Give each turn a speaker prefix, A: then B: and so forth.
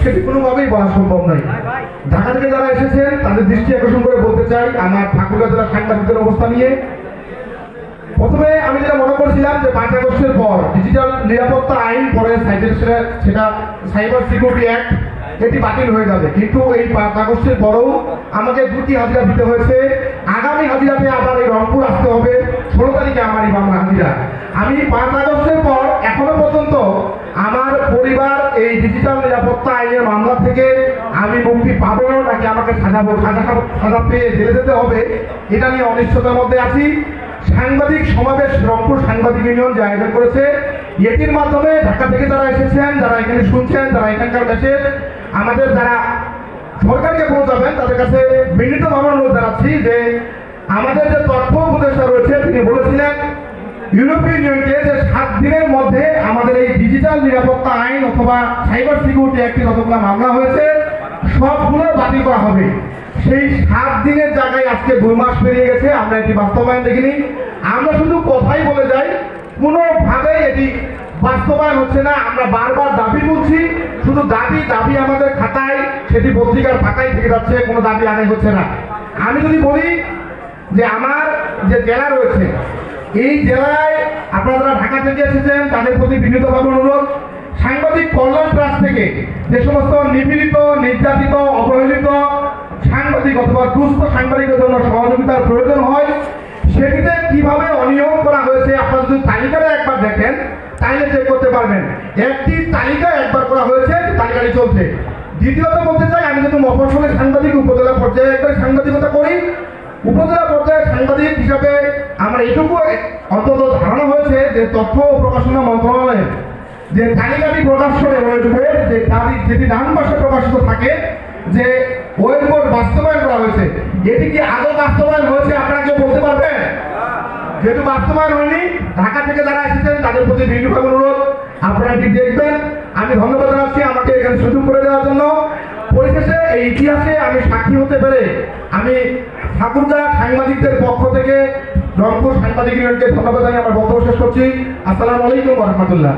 A: সেটি কোনোভাবেই বলা সম্ভব নয়। ঢাকা থেকে যারা এসেছেন তাদের দৃষ্টি আকর্ষণ করে বলতে চাই আমার ঠাকুরগাঁ জেলার সাংবাদিকদের অবস্থা নিয়ে। প্রথমে আমি যেটা মনে করছিলাম যে 5 আগস্টের পর ডিজিটাল নিরাপত্তা আইন পরে সেটা সাইবার সিকিউরিটি অ্যাক্ট এটি বাতিল হয়ে যাবে, কিন্তু এই 5 আগস্টের পরেও আমাকে 2টি হাজিরা দিতে হয়েছে। আগামী হাজিরাতে আবার এই রংপুর আসতে হবে, 16 তারিখে আমার এই মামলা হাজিরা। আমি 5 আগস্টের পর এখনো পর্যন্ত আমার পরিবার এই ডিজিটাল নিরাপত্তা আইনের মামলা থেকে আমি মুক্তি পাবো নাকি আমাকে সাজা পেয়ে জেলে যেতে হবে, এটা নিয়ে অনিশ্চয়তার মধ্যে আছি। সাংবাদিক সমাবেশ রংপুর সাংবাদিক ইউনিয়ন যে আয়োজন করেছে, এটির মাধ্যমে ঢাকা থেকে যারা এসেছেন, যারা এখানে শুনছেন, যারা এখানকার মেসেজ আমাদের যারা সরকারকে পৌঁছাবেন তাদের কাছে বিনীতভাবে অনুরোধ জানাচ্ছি যে আমাদের যে তথ্য উপদেষ্টা রয়েছে তিনি বলেছিলেন ইউরোপীয় ইউনিয়নকে যে 7 দিনের মধ্যে আমাদের এই ডিজিটাল নিরাপত্তা আইন অথবা সাইবার সিকিউরিটি অ্যাক্টে যতগুলো মামলা হয়েছে সবগুলো বাতিল করা হবে। সেই 7 দিনের জায়গায় আজকে 2 মাস পেরিয়ে গেছে, আমরা এটি বাস্তবায়ন দেখিনি। আমরা শুধু কথাই বলে যাই, কোনোভাবে এটি বাস্তবায়ন হচ্ছে না। আমরা বারবার দাবি বলছি, শুধু দাবি আমাদের খাতায়, সেটি পত্রিকার পাতায় থেকে যাচ্ছে, কোনো দাবি আদায় হচ্ছে না। আমি যদি বলি যে আমার যে জেলা রয়েছে এই জেলায় আপনারা যারা ঢাকা থেকে এসেছেন তাদের প্রতি বিনীতভাবে অনুরোধ, সাংবাদিক কল্যাণ ট্রাস্ট থেকে যে সমস্ত নিপীড়িত, নির্যাতিত, অবহেলিত সাংবাদিক অথবা দুস্থ সাংবাদিকের জন্য সহযোগিতার প্রয়োজন হয়, সেটিতে কিভাবে অনিয়ম করা হয়েছে আপনারা যদি তালিকাটা একবার দেখেন তাহলে চেক করতে পারবেন। একটি তালিকা একবার করা হয়েছে, তালিকাটি চলছে। দ্বিতীয়ত বলতে চাই, আমি যেহেতু মফস্বলের সাংবাদিক, উপজেলা পর্যায়ে একবার সাংবাদিকতা করি, উপজেলা পর্যায়ে সাংবাদিক হিসাবে আমার এটুকু অন্তত ধারণা হয়েছে যে তথ্য ও প্রকাশনা মন্ত্রণালয়ের যে তালিকাটি প্রকাশনে ওয়েববোর্ড যেটি ডান পাশে প্রকাশিত থাকে যে ওয়েববোর্ড বাস্তবায়ন করা হয়েছে, এটি কি আদৌ বাস্তবায়ন হয়েছে আপনারা কেউ বলতে পারবেন? যেহেতু বাস্তবায়ন হয়নি, ঢাকা থেকে যারা এসেছেন তাদের প্রতি বিনীতভাবে অনুরোধ আপনারা এটি দেখবেন। আমি ধন্যবাদ জানাচ্ছি আমাকে এখানে সুযোগ করে দেওয়ার জন্য। পরিশেষে এই ইতিহাসে আমি সাক্ষী হতে পেরে আমি ঠাকুরগাঁ সাংবাদিকদের পক্ষ থেকে রংপুর সাংবাদিক ইউনিয়নকে ধন্যবাদ জানিয়ে আমার বক্তব্য শেষ করছি। আসসালামু আলাইকুম ওয়া রাহমাতুল্লাহ।